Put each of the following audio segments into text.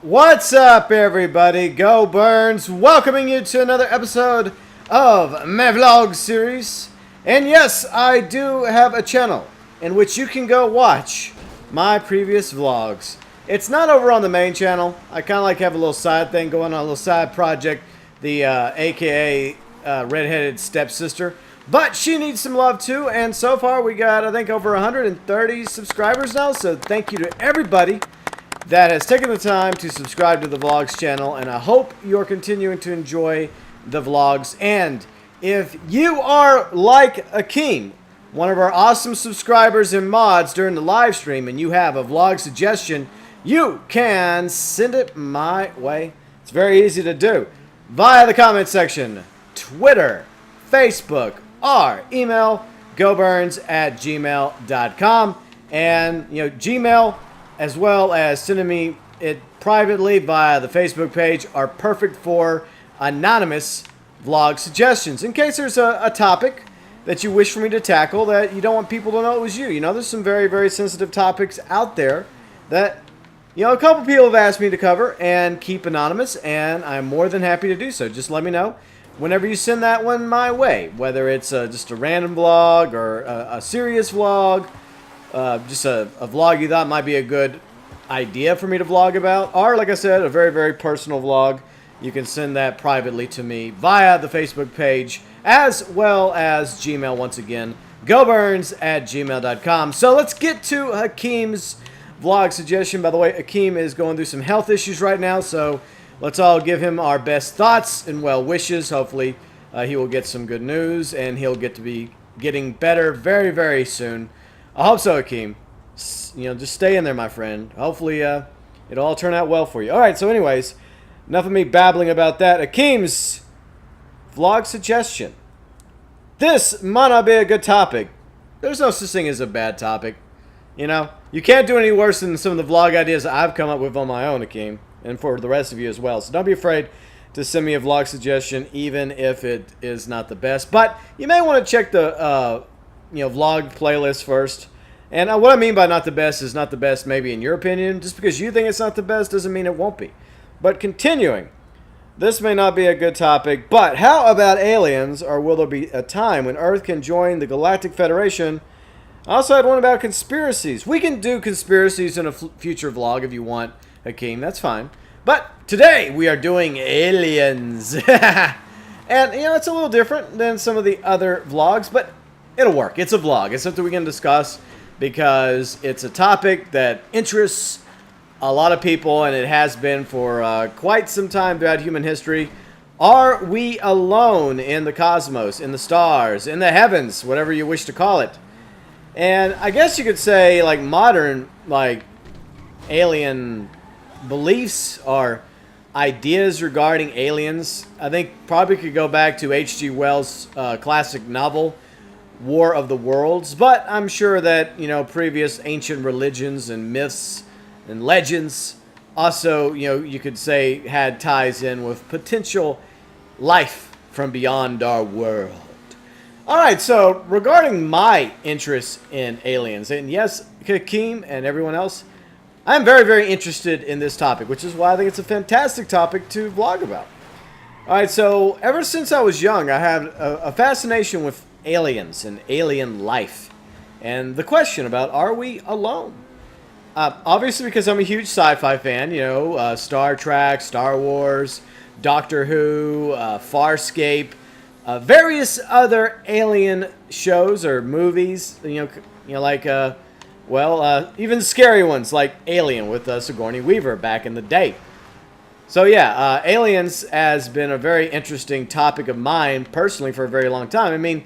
What's up, everybody? Go Burns, welcoming you to another episode of my vlog series. And yes, I do have a channel in which you can go watch my previous vlogs. It's not over on the main channel. I kind of like have a little side thing going on, a little side project, the AKA redheaded stepsister. But she needs some love too, and so far we got, I think, over 130 subscribers now. So thank you to everybody that has taken the time to subscribe to the vlogs channel, and I hope you're continuing to enjoy the vlogs. And if you are like Akeem, one of our awesome subscribers and mods during the live stream, and you have a vlog suggestion, you can send it my way. It's very easy to do via the comment section, Twitter, Facebook, or email goburns@gmail.com. And Gmail, as well as sending me it privately via the Facebook page, are perfect for anonymous vlog suggestions. In case there's a topic that you wish for me to tackle that you don't want people to know it was you. There's some very, very sensitive topics out there that, a couple people have asked me to cover and keep anonymous, and I'm more than happy to do so. Just let me know whenever you send that one my way, whether it's just a random vlog or a serious vlog. Just a vlog you thought might be a good idea for me to vlog about, or like I said, a very, very personal vlog. You can send that privately to me via the Facebook page, as well as Gmail once again, goburns@gmail.com. So let's get to Hakeem's vlog suggestion. By the way, Hakeem is going through some health issues right now, so let's all give him our best thoughts and well wishes. Hopefully he will get some good news, and he'll get to be getting better very, very soon. I hope so, Hakeem. Just stay in there, my friend. Hopefully, it'll all turn out well for you. All right, so anyways, enough of me babbling about that. Hakeem's vlog suggestion. This might not be a good topic. There's no such thing as a bad topic. You can't do any worse than some of the vlog ideas I've come up with on my own, Hakeem, and for the rest of you as well. So don't be afraid to send me a vlog suggestion, even if it is not the best. But you may want to check the vlog playlist first. And what I mean by not the best is not the best maybe in your opinion. Just because you think it's not the best doesn't mean it won't be. But continuing, this may not be a good topic, but how about aliens, or will there be a time when Earth can join the Galactic Federation? I also had one about conspiracies. We can do conspiracies in a future vlog if you want, Hakeem. That's fine. But today we are doing aliens. And, it's a little different than some of the other vlogs, but it'll work. It's a vlog. It's something we can discuss because it's a topic that interests a lot of people, and it has been for quite some time throughout human history. Are we alone in the cosmos, in the stars, in the heavens, whatever you wish to call it? And I guess you could say, like, modern, alien beliefs or ideas regarding aliens, I think probably could go back to H.G. Wells' classic novel, War of the Worlds. But I'm sure that, previous ancient religions and myths and legends also, you could say had ties in with potential life from beyond our world. Alright, so regarding my interest in aliens, and yes, Hakeem and everyone else, I'm very, very interested in this topic, which is why I think it's a fantastic topic to vlog about. Alright, so ever since I was young, I had a fascination with aliens and alien life. And the question about, are we alone? Obviously because I'm a huge sci-fi fan, Star Trek, Star Wars, Doctor Who, Farscape, various other alien shows or movies, even scary ones like Alien with Sigourney Weaver back in the day. So yeah, aliens has been a very interesting topic of mine personally for a very long time. I mean,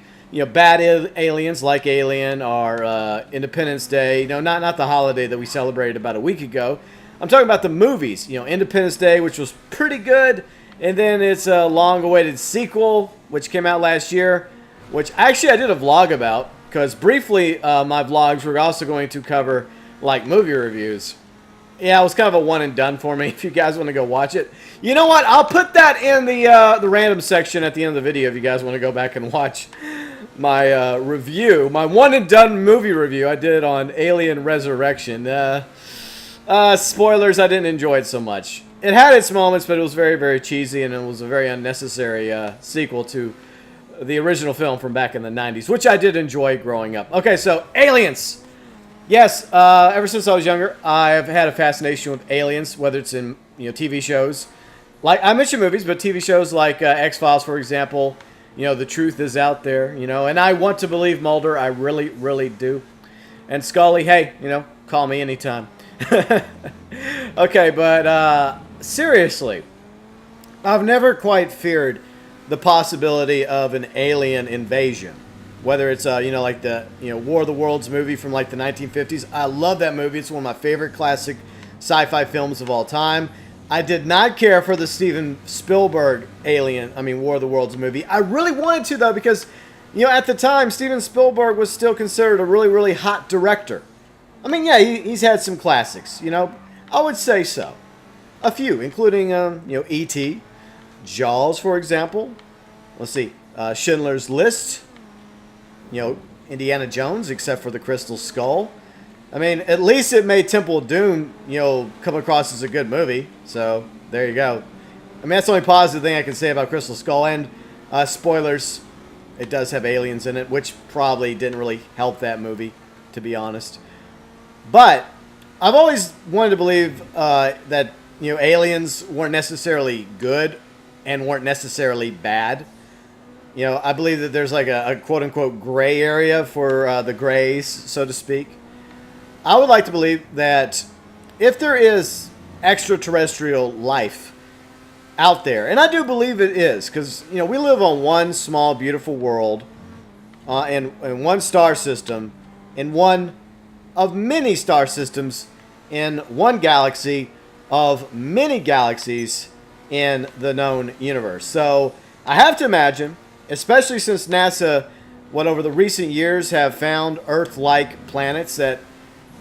bad aliens like Alien or Independence Day. Not the holiday that we celebrated about a week ago. I'm talking about the movies. Independence Day, which was pretty good, and then its a long-awaited sequel, which came out last year, which actually I did a vlog about, because briefly my vlogs were also going to cover movie reviews. Yeah, it was kind of a one and done for me. If you guys want to go watch it, you know what? I'll put that in the random section at the end of the video if you guys want to go back and watch my review, my one and done movie review I did on Alien Resurrection. Spoilers, I didn't enjoy it so much. It had its moments, but it was very, very cheesy, and it was a very unnecessary sequel to the original film from back in the 90s, which I did enjoy growing up. Okay, so Aliens. Yes, ever since I was younger, I've had a fascination with aliens, whether it's in TV shows. Like, I mentioned movies, but TV shows like X-Files, for example. The truth is out there, and I want to believe Mulder. I really, really do. And Scully, hey, call me anytime. Okay, but seriously, I've never quite feared the possibility of an alien invasion. Whether it's like the War of the Worlds movie from like the 1950s. I love that movie. It's one of my favorite classic sci-fi films of all time. I did not care for the Steven Spielberg War of the Worlds movie. I really wanted to, though, because at the time Steven Spielberg was still considered a really, really hot director. I mean, yeah, he's had some classics, I would say so. A few, including, E.T., Jaws, for example. Let's see, Schindler's List, Indiana Jones, except for the Crystal Skull. I mean, at least it made Temple of Doom, come across as a good movie. So, there you go. I mean, that's the only positive thing I can say about Crystal Skull. And, spoilers, it does have aliens in it, which probably didn't really help that movie, to be honest. But I've always wanted to believe that aliens weren't necessarily good and weren't necessarily bad. I believe that there's like a quote unquote gray area for the grays, so to speak. I would like to believe that if there is extraterrestrial life out there, and I do believe it is, because we live on one small beautiful world, in one star system, in one of many star systems, in one galaxy of many galaxies in the known universe. So I have to imagine, especially since NASA, over the recent years, have found Earth-like planets that,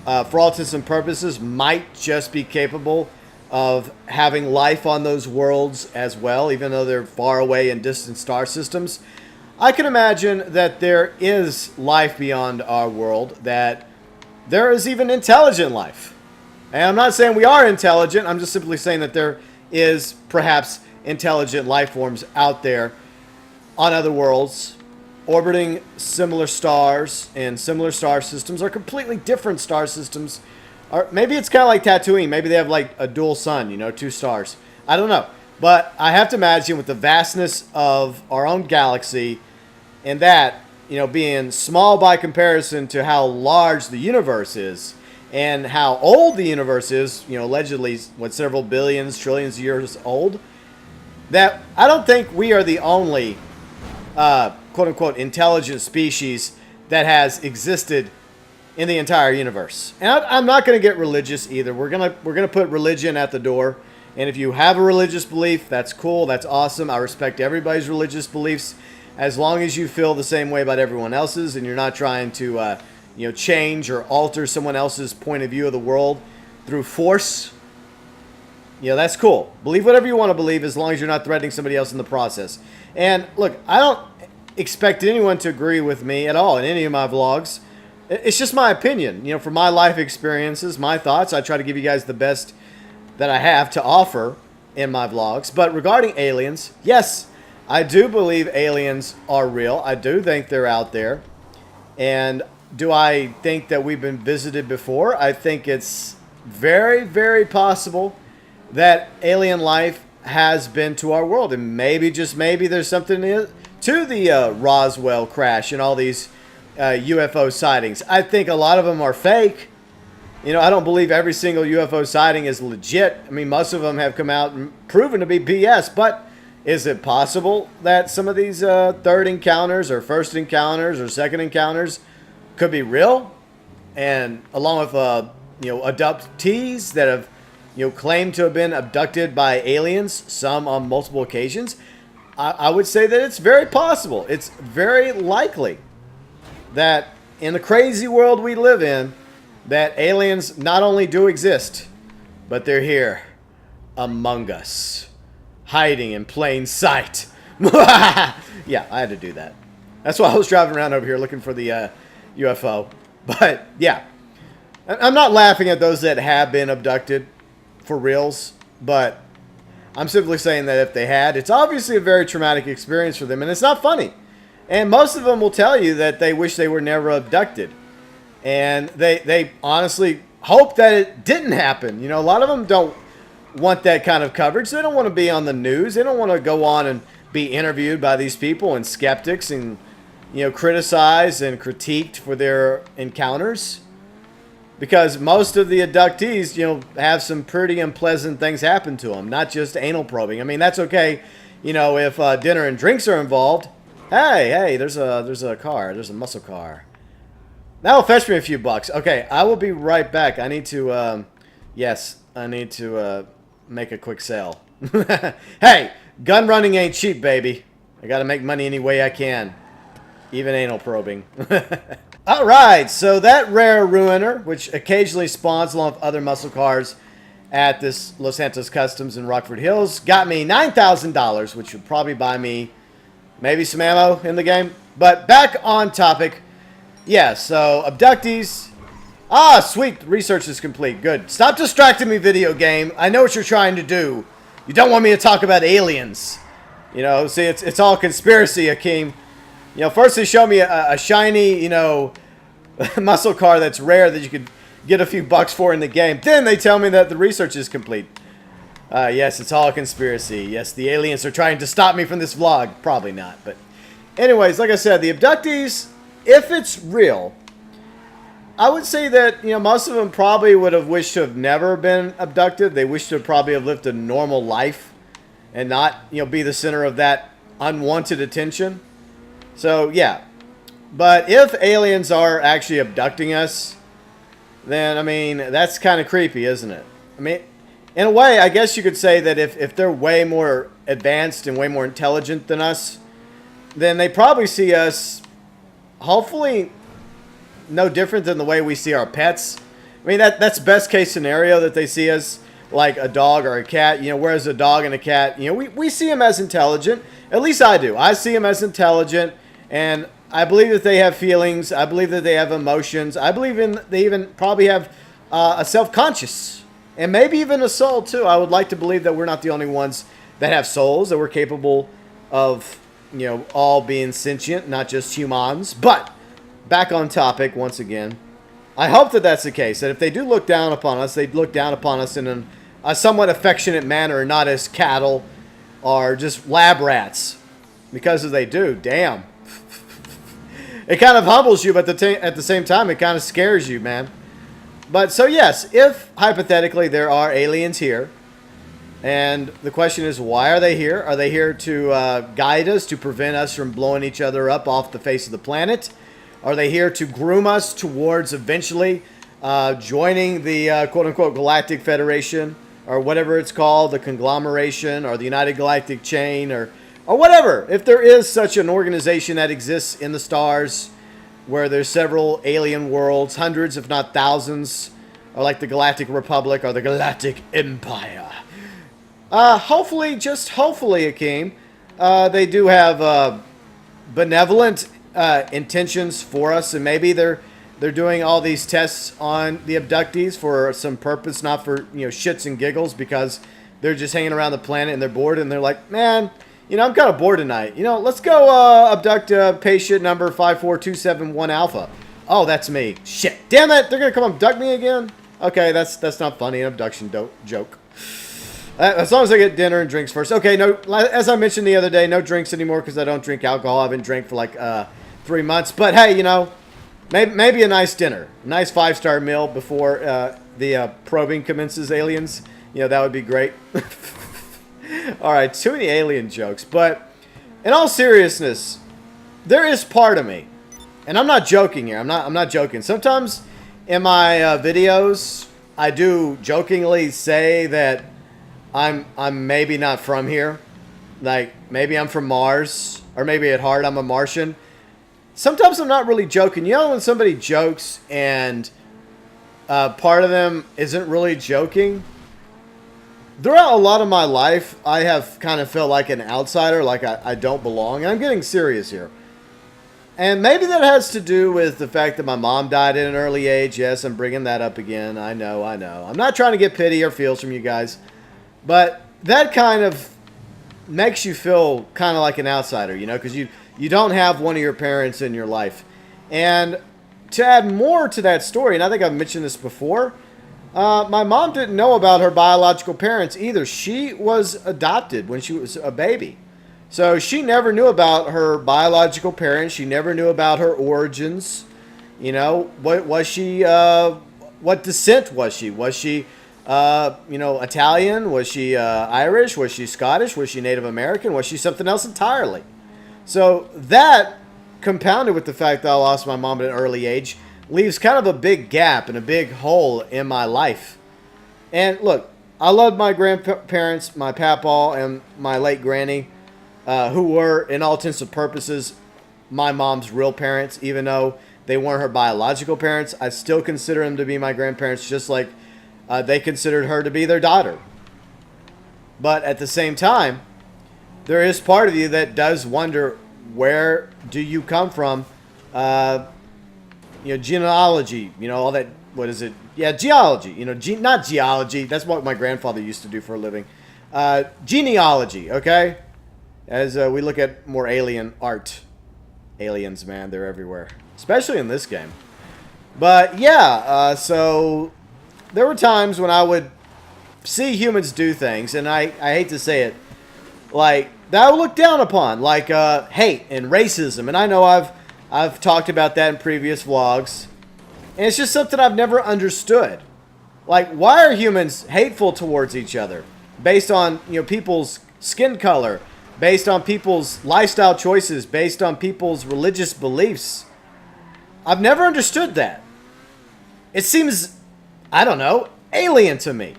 for all intents and purposes, might just be capable of having life on those worlds as well, even though they're far away in distant star systems. I can imagine that there is life beyond our world, that there is even intelligent life. And I'm not saying we are intelligent. I'm just simply saying that there is perhaps intelligent life forms out there on other worlds, orbiting similar stars and similar star systems, or completely different star systems. Or maybe it's kind of like Tatooine. Maybe they have like a dual sun, 2 stars. I don't know. But I have to imagine with the vastness of our own galaxy, and that, being small by comparison to how large the universe is, and how old the universe is, allegedly, several billions, trillions of years old, that I don't think we are the only quote-unquote intelligent species that has existed in the entire universe. And I'm not going to get religious either. We're gonna put religion at the door. And if you have a religious belief, that's cool. That's awesome. I respect everybody's religious beliefs, as long as you feel the same way about everyone else's, and you're not trying to change or alter someone else's point of view of the world through force. That's cool. Believe whatever you want to believe, as long as you're not threatening somebody else in the process. And look, I don't expect anyone to agree with me at all in any of my vlogs. It's just my opinion. From my life experiences, my thoughts, I try to give you guys the best that I have to offer in my vlogs. But regarding aliens, yes, I do believe aliens are real. I do think they're out there. And do I think that we've been visited before? I think it's very, very possible that alien life has been to our world. And maybe, just maybe, there's something to the Roswell crash and all these UFO sightings. I think a lot of them are fake. I don't believe every single UFO sighting is legit. I mean, most of them have come out and proven to be BS. But is it possible that some of these third encounters or first encounters or second encounters could be real? And along with abductees that have claimed to have been abducted by aliens, some on multiple occasions, I would say that it's very possible. It's very likely that in the crazy world we live in, that aliens not only do exist, but they're here among us, hiding in plain sight. Yeah, I had to do that. That's why I was driving around over here looking for the UFO. But yeah, I'm not laughing at those that have been abducted for reals, but I'm simply saying that if they had, it's obviously a very traumatic experience for them, and it's not funny. And most of them will tell you that they wish they were never abducted. And they honestly hope that it didn't happen. You know, a lot of them don't want that kind of coverage. They don't want to be on the news. They don't want to go on and be interviewed by these people and skeptics and, you know, criticized and critiqued for their encounters. Because most of the abductees, you know, have some pretty unpleasant things happen to them, not just anal probing. I mean, that's okay, you know, if dinner and drinks are involved. Hey, there's a car. There's a muscle car. That'll fetch me a few bucks. Okay, I will be right back. I need to, yes, I need to make a quick sale. Hey, gun running ain't cheap, baby. I gotta make money any way I can. Even anal probing. Alright, so that rare ruiner, which occasionally spawns along with other muscle cars at this Los Santos Customs in Rockford Hills, got me $9,000, which would probably buy me maybe some ammo in the game. But back on topic. Yeah, so abductees. Ah, sweet. Research is complete. Good. Stop distracting me, video game. I know what you're trying to do. You don't want me to talk about aliens. You know, see, it's all conspiracy, Akeem. You know, first they show me a shiny, you know, muscle car that's rare that you could get a few bucks for in the game. Then they tell me that the research is complete. Yes, it's all a conspiracy. Yes, the aliens are trying to stop me from this vlog. Probably not, but anyways, like I said, the abductees, if it's real, I would say that, you know, most of them probably would have wished to have never been abducted. They wish to probably have lived a normal life and not, you know, be the center of that unwanted attention. So, yeah. But if aliens are actually abducting us, then, I mean, that's kind of creepy, isn't it? I mean, in a way, I guess you could say that if they're way more advanced and way more intelligent than us, then they probably see us, hopefully, no different than the way we see our pets. I mean, that's best case scenario, that they see us like a dog or a cat, you know, whereas a dog and a cat, you know, we see them as intelligent. At least I do. I see them as intelligent, and I believe that they have feelings. I believe that they have emotions. I believe they even probably have a self-conscious, and maybe even a soul too. I would like to believe that we're not the only ones that have souls, that we're capable of, you know, all being sentient, not just humans. But back on topic once again. I hope that that's the case, that if they do look down upon us, they look down upon us in a somewhat affectionate manner, not as cattle or just lab rats. Because if they do, damn. It kind of humbles you, but at the same time, it kind of scares you, man. But so yes, if hypothetically there are aliens here, and the question is, why are they here? Are they here to guide us, to prevent us from blowing each other up off the face of the planet? Are they here to groom us towards eventually joining the quote-unquote Galactic Federation, or whatever it's called, the conglomeration, or the United Galactic Chain, or whatever? If there is such an organization that exists in the stars, where there's several alien worlds, hundreds if not thousands, or like the Galactic Republic or the Galactic Empire. Hopefully, just hopefully, Akeem, they do have benevolent intentions for us, and maybe they're doing all these tests on the abductees for some purpose, not for, you know, shits and giggles, because they're just hanging around the planet and they're bored, and they're like, man, you know, I'm kind of bored tonight. You know, let's go abduct patient number 54271 Alpha. Oh, that's me. Shit. Damn it. They're going to come abduct me again? Okay, that's not funny. An abduction joke. As long as I get dinner and drinks first. Okay, no, as I mentioned the other day, no drinks anymore because I don't drink alcohol. I haven't drank for like 3 months. But hey, you know, maybe a nice dinner. A nice 5-star meal before the probing commences, aliens. You know, that would be great. All right, too many alien jokes. But in all seriousness, there is part of me, and I'm not joking here. I'm not joking. Sometimes in my videos, I do jokingly say that I'm maybe not from here. Like, maybe I'm from Mars, or maybe at heart I'm a Martian. Sometimes I'm not really joking. You know when somebody jokes and part of them isn't really joking? Throughout a lot of my life, I have kind of felt like an outsider, like I don't belong. And I'm getting serious here. And maybe that has to do with the fact that my mom died at an early age. Yes, I'm bringing that up again. I know. I'm not trying to get pity or feels from you guys. But that kind of makes you feel kind of like an outsider, because you don't have one of your parents in your life. And to add more to that story, and I think I've mentioned this before, my mom didn't know about her biological parents either. She was adopted when she was a baby. So she never knew about her biological parents. She never knew about her origins. What was she? What descent was she? Was she, Italian? Was she Irish? Was she Scottish? Was she Native American? Was she something else entirely? So that, compounded with the fact that I lost my mom at an early age, leaves kind of a big gap and a big hole in my life. And look, I loved my grandparents, my papaw, and my late granny. Who were, in all intents and purposes, my mom's real parents. Even though they weren't her biological parents, I still consider them to be my grandparents, just like they considered her to be their daughter. But at the same time, there is part of you that does wonder, where do you come from? Genealogy, all that, what is it? Yeah, geology, not geology. That's what my grandfather used to do for a living. Genealogy, okay? As we look at more alien art. Aliens, man, they're everywhere. Especially in this game. But, yeah, so there were times when I would see humans do things, and I hate to say it, like, that I would look down upon, like hate and racism. And I know I've talked about that in previous vlogs. And it's just something I've never understood. Like, why are humans hateful towards each other? Based on, people's skin color, based on people's lifestyle choices, based on people's religious beliefs. I've never understood that. It seems, I don't know, alien to me.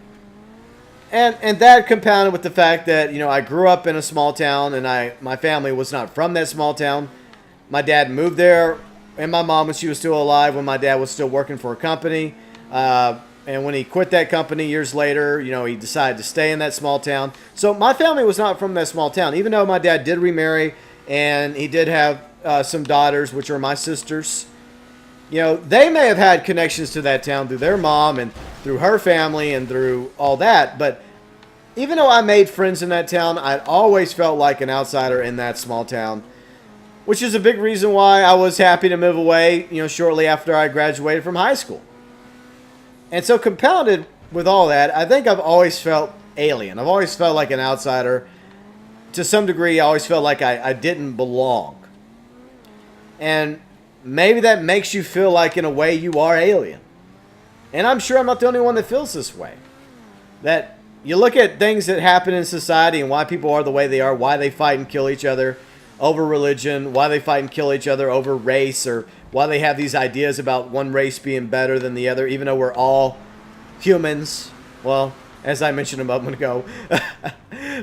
And that compounded with the fact that, I grew up in a small town, and my family was not from that small town. My dad moved there, and my mom, when she was still alive, when my dad was still working for a company. And when he quit that company years later, he decided to stay in that small town. So my family was not from that small town, even though my dad did remarry, and he did have some daughters, which are my sisters. They may have had connections to that town through their mom and through her family and through all that. But even though I made friends in that town, I'd always felt like an outsider in that small town, which is a big reason why I was happy to move away, shortly after I graduated from high school. And so compounded with all that, I think I've always felt alien. I've always felt like an outsider. To some degree, I always felt like I didn't belong. And maybe that makes you feel like, in a way, you are alien. And I'm sure I'm not the only one that feels this way. That you look at things that happen in society and why people are the way they are, why they fight and kill each other over religion, why they fight and kill each other over race, or why they have these ideas about one race being better than the other, even though we're all humans. Well, as I mentioned a moment ago,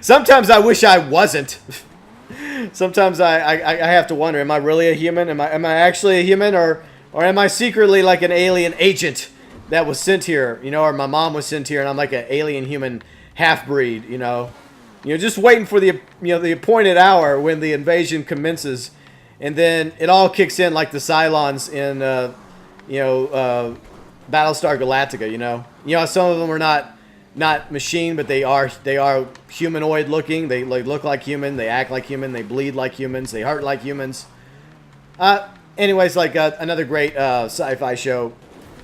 sometimes I wish I wasn't. Sometimes I have to wonder, am I really a human? Am I actually a human, or am I secretly like an alien agent that was sent here, or my mom was sent here and I'm like an alien human half-breed, just waiting for the the appointed hour when the invasion commences. And then it all kicks in like the Cylons in, Battlestar Galactica. Some of them are not machine, but they are humanoid looking. They look like human. They act like human. They bleed like humans. They hurt like humans. Anyways, like another great sci-fi show.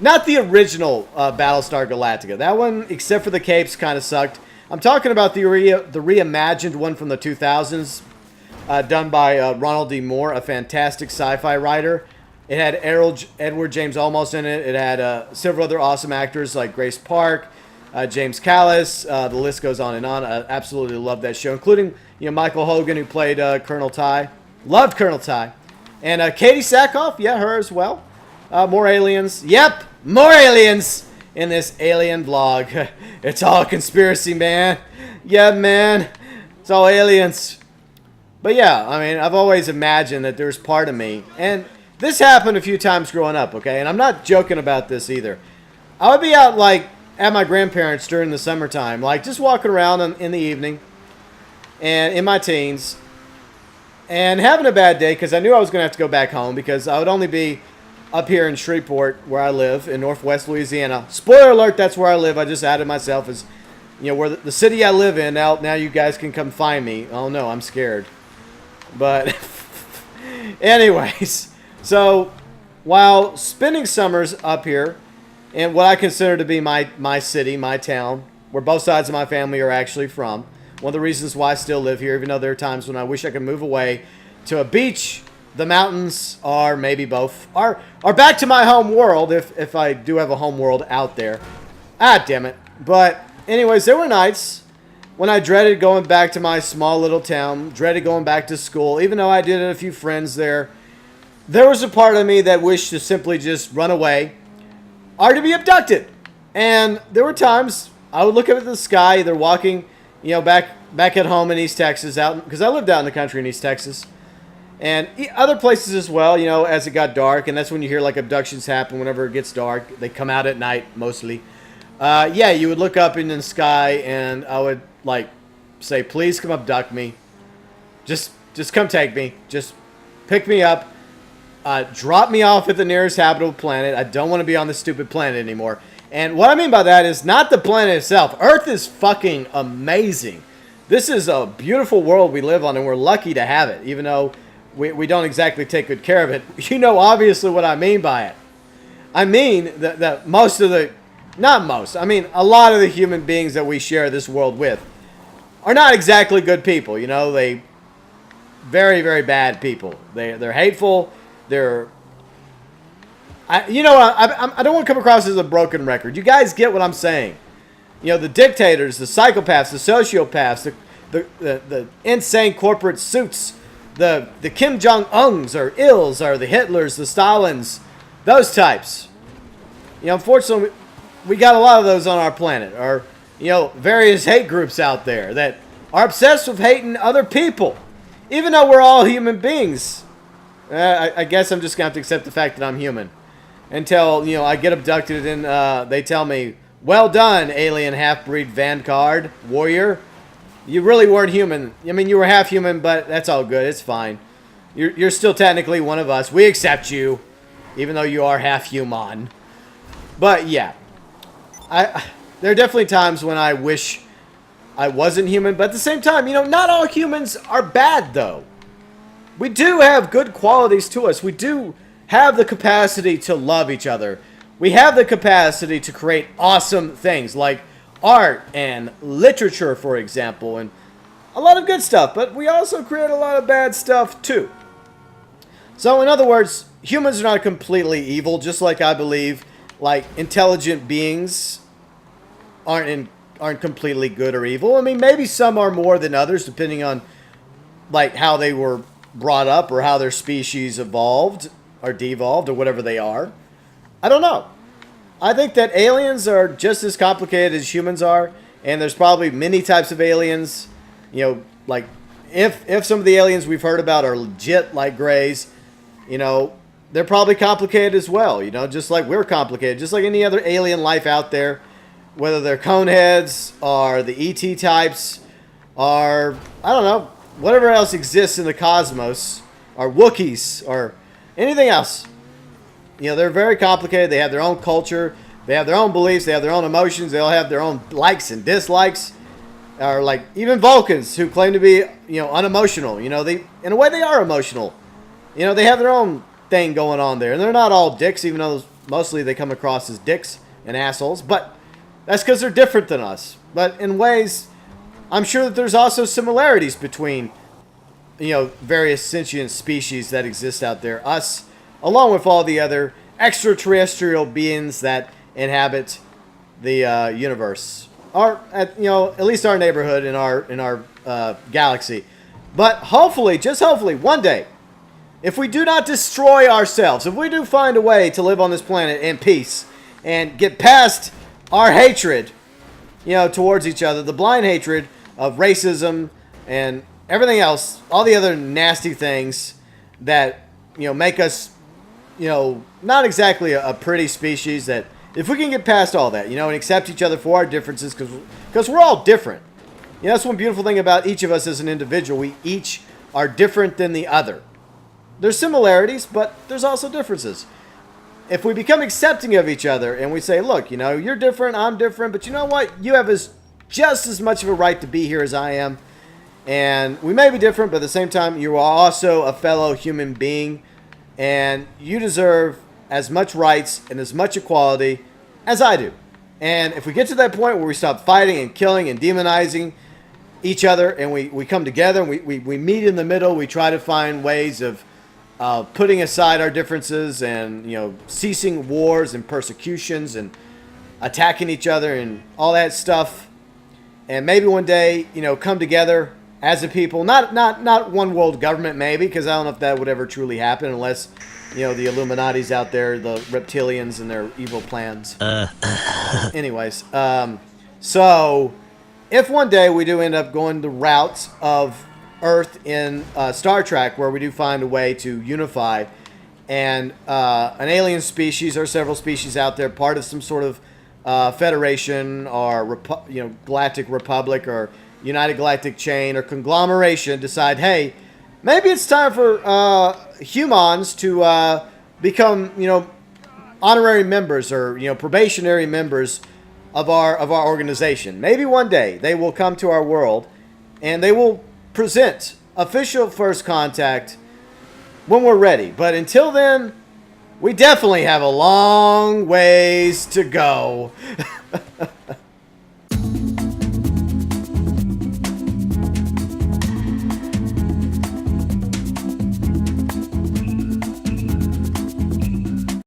Not the original Battlestar Galactica. That one, except for the capes, kind of sucked. I'm talking about the reimagined one from the 2000s. Done by Ronald D. Moore, a fantastic sci-fi writer. It had Edward James Olmos in it. It had several other awesome actors like Grace Park, James Callis. The list goes on and on. I absolutely love that show, including Michael Hogan, who played Colonel Ty. Loved Colonel Ty. And Katie Sackhoff, yeah, her as well. More aliens. Yep, more aliens in this alien vlog. It's all a conspiracy, man. Yeah, man. It's all aliens. But yeah, I mean, I've always imagined that there's part of me. And this happened a few times growing up, okay? And I'm not joking about this either. I would be out, like, at my grandparents' during the summertime, like, just walking around in the evening and in my teens. and having a bad day because I knew I was going to have to go back home because I would only be up here in Shreveport where I live in Northwest Louisiana. Spoiler alert, that's where I live. I just added myself as, where the city I live in. Now you guys can come find me. Oh no, I'm scared. But anyways, so while spending summers up here in what I consider to be my city, my town, where both sides of my family are actually from, one of the reasons why I still live here, even though there are times when I wish I could move away to a beach, the mountains, or maybe both, are back to my home world if I do have a home world out there. Ah, damn it. But anyways, there were nights when I dreaded going back to my small little town, dreaded going back to school, even though I did have a few friends there. There was a part of me that wished to simply just run away or to be abducted. And there were times I would look up at the sky, either walking, back at home in East Texas, because I lived out in the country in East Texas, and other places as well, as it got dark, and that's when you hear like abductions happen whenever it gets dark. They come out at night mostly. Yeah, you would look up in the sky, and I would like say, "Please come abduct me. Just come take me. Just pick me up. Drop me off at the nearest habitable planet. I don't want to be on this stupid planet anymore." And what I mean by that is not the planet itself. Earth is fucking amazing. This is a beautiful world we live on, and we're lucky to have it, even though we don't exactly take good care of it. Obviously what I mean by it. I mean that most of the, not most, I mean a lot of the human beings that we share this world with are not exactly good people. They very, very bad people. They're hateful. I don't want to come across as a broken record. You guys get what I'm saying. The dictators, the psychopaths, the sociopaths, the insane corporate suits, the Kim Jong-uns or Ils or the Hitlers, the Stalins, those types. Unfortunately, we got a lot of those on our planet. Or, various hate groups out there that are obsessed with hating other people. Even though we're all human beings. I guess I'm just going to have to accept the fact that I'm human. Until, I get abducted and they tell me, "Well done, alien half-breed vanguard warrior. You really weren't human. I mean, you were half human, but that's all good. It's fine. You're still technically one of us. We accept you, even though you are half human." But yeah, there are definitely times when I wish I wasn't human. But at the same time, not all humans are bad, though. We do have good qualities to us. We do have the capacity to love each other. We have the capacity to create awesome things like art and literature, for example, and a lot of good stuff, but we also create a lot of bad stuff too. So in other words, humans are not completely evil, just like I believe like intelligent beings aren't completely good or evil. I mean, maybe some are more than others depending on like how they were brought up or how their species evolved or devolved or whatever they are. I don't know. I think that aliens are just as complicated as humans are, and there's probably many types of aliens. Like if some of the aliens we've heard about are legit like Greys, they're probably complicated as well. Just like we're complicated, just like any other alien life out there, whether they're coneheads or the ET types or I don't know, whatever else exists in the cosmos, or Wookiees or anything else. They're very complicated. They have their own culture. They have their own beliefs. They have their own emotions. They all have their own likes and dislikes. Or like even Vulcans who claim to be, unemotional. They, in a way, they are emotional. They have their own thing going on there. And they're not all dicks, even though mostly they come across as dicks and assholes. But that's because they're different than us. But in ways, I'm sure that there's also similarities between, various sentient species that exist out there. Us, along with all the other extraterrestrial beings that inhabit the universe, or at least our neighborhood in our galaxy. But hopefully, just hopefully, one day, if we do not destroy ourselves, if we do find a way to live on this planet in peace and get past our hatred, towards each other, the blind hatred of racism and everything else, all the other nasty things that make us not exactly a pretty species, that if we can get past all that, and accept each other for our differences, because we're all different. That's one beautiful thing about each of us as an individual. We each are different than the other. There's similarities, but there's also differences. If we become accepting of each other and we say, look, you know, you're different, I'm different, but you know what? You have just as much of a right to be here as I am. And we may be different, but at the same time, you are also a fellow human being. And you deserve as much rights and as much equality as I do. And if we get to that point where we stop fighting and killing and demonizing each other, and we come together and we meet in the middle, we try to find ways of putting aside our differences and, you know, ceasing wars and persecutions and attacking each other and all that stuff. And maybe one day, you know, come together as a people, not one world government, maybe, because I don't know if that would ever truly happen unless, you know, the Illuminati's out there, the reptilians and their evil plans. Anyways, so if one day we do end up going the route of Earth in Star Trek, where we do find a way to unify, and an alien species or several species out there, part of some sort of federation or Galactic Republic or United Galactic Chain or conglomeration, decide, hey, maybe it's time for humans to become, you know, honorary members or, you know, probationary members of our organization. Maybe one day they will come to our world and they will present official first contact when we're ready. But until then, we definitely have a long ways to go.